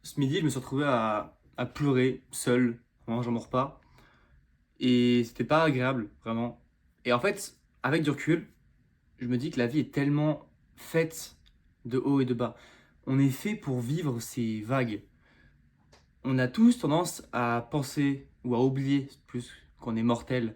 Ce midi, je me suis retrouvé à pleurer seul en mangeant mon repas. Et c'était pas agréable, vraiment. Et en fait, avec du recul, je me dis que la vie est tellement faite de haut et de bas. On est fait pour vivre ces vagues. On a tous tendance à penser ou à oublier plus qu'on est mortel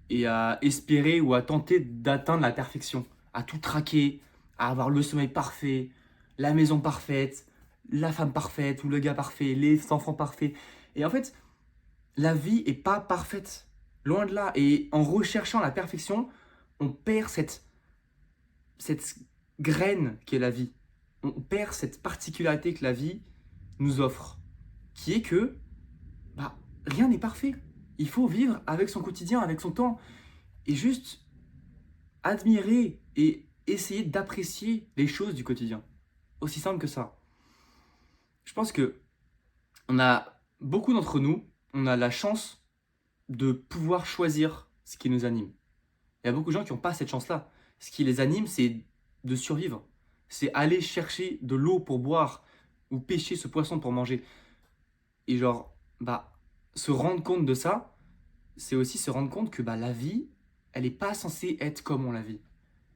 et à espérer ou à tenter d'atteindre la perfection, à tout traquer, à avoir le sommeil parfait, la maison parfaite, la femme parfaite ou le gars parfait, les enfants parfaits. Et en fait, la vie est pas parfaite, loin de là. Et en recherchant la perfection, on perd cette graine qu'est la vie. On perd cette particularité que la vie nous offre, qui est que bah, rien n'est parfait. Il faut vivre avec son quotidien, avec son temps, et juste admirer et essayer d'apprécier les choses du quotidien. Aussi simple que ça. Je pense que on a beaucoup d'entre nous, on a la chance de pouvoir choisir ce qui nous anime. Il y a beaucoup de gens qui n'ont pas cette chance-là. Ce qui les anime, c'est de survivre. C'est aller chercher de l'eau pour boire ou pêcher ce poisson pour manger. Et genre, bah, se rendre compte de ça, c'est aussi se rendre compte que bah, la vie, elle n'est pas censée être comme on la vit.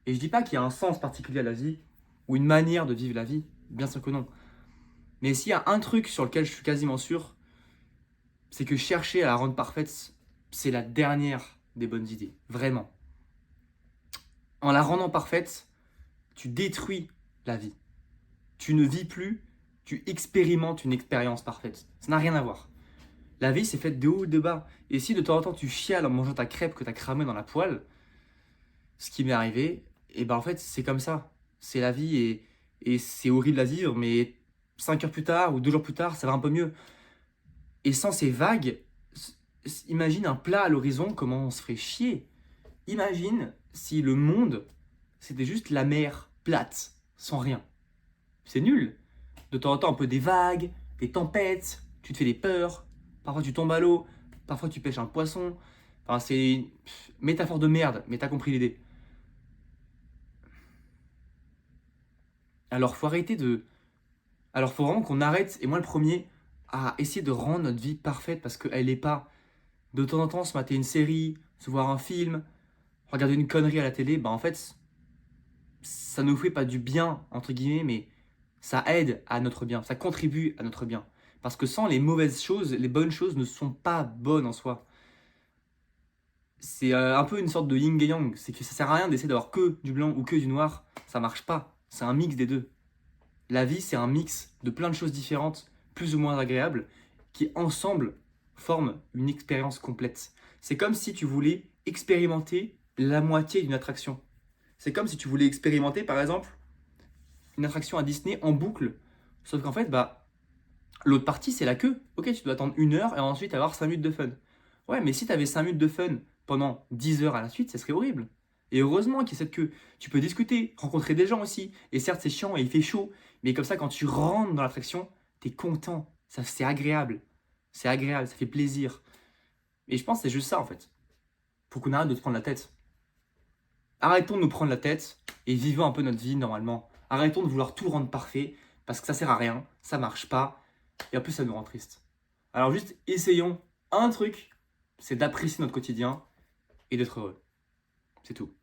Et je dis pas qu'il y a un sens particulier à la vie ou une manière de vivre la vie, bien sûr que non. Mais s'il y a un truc sur lequel je suis quasiment sûr, c'est que chercher à la rendre parfaite, c'est la dernière des bonnes idées, vraiment. En la rendant parfaite, tu détruis la vie. Tu ne vis plus, tu expérimentes une expérience parfaite. Ça n'a rien à voir. La vie, c'est faite de haut et de bas. Et si de temps en temps tu chiales en mangeant ta crêpe que tu as cramée dans la poêle, ce qui m'est arrivé, et ben en fait, c'est comme ça. C'est la vie et c'est horrible à vivre, mais 5 heures plus tard ou 2 jours plus tard, ça va un peu mieux. Et sans ces vagues, imagine un plat à l'horizon, comment on se ferait chier. Imagine si le monde, c'était juste la mer plate, sans rien. C'est nul. De temps en temps, un peu des vagues, des tempêtes, tu te fais des peurs, parfois tu tombes à l'eau, parfois tu pêches un poisson. Enfin, c'est une métaphore de merde, mais t'as compris l'idée. Alors, faut arrêter de. Alors, faut vraiment qu'on arrête, et moi le premier, à essayer de rendre notre vie parfaite parce qu'elle n'est pas. De temps en temps, se mater une série, se voir un film, regarder une connerie à la télé, bah en fait, ça nous fait pas du bien, entre guillemets, mais ça aide à notre bien, ça contribue à notre bien. Parce que sans les mauvaises choses, les bonnes choses ne sont pas bonnes en soi. C'est un peu une sorte de yin et yang, c'est que ça sert à rien d'essayer d'avoir que du blanc ou que du noir, ça marche pas, c'est un mix des deux. La vie, c'est un mix de plein de choses différentes, plus ou moins agréables, qui ensemble forment une expérience complète. C'est comme si tu voulais expérimenter la moitié d'une attraction. C'est comme si tu voulais expérimenter, par exemple, une attraction à Disney en boucle. Sauf qu'en fait, bah, l'autre partie, c'est la queue. Ok, tu dois attendre 1 heure et ensuite avoir 5 minutes de fun. Ouais, mais si tu avais 5 minutes de fun pendant 10 heures à la suite, ça serait horrible. Et heureusement qu'il y a cette queue. Tu peux discuter, rencontrer des gens aussi. Et certes, c'est chiant et il fait chaud. Mais comme ça, quand tu rentres dans l'attraction, t'es content. Ça, c'est agréable. C'est agréable, ça fait plaisir. Et je pense que c'est juste ça, en fait. Faut qu'on arrête de se prendre la tête. Arrêtons de nous prendre la tête et vivons un peu notre vie normalement. Arrêtons de vouloir tout rendre parfait parce que ça sert à rien, ça marche pas et en plus ça nous rend triste. Alors juste essayons un truc, c'est d'apprécier notre quotidien et d'être heureux. C'est tout.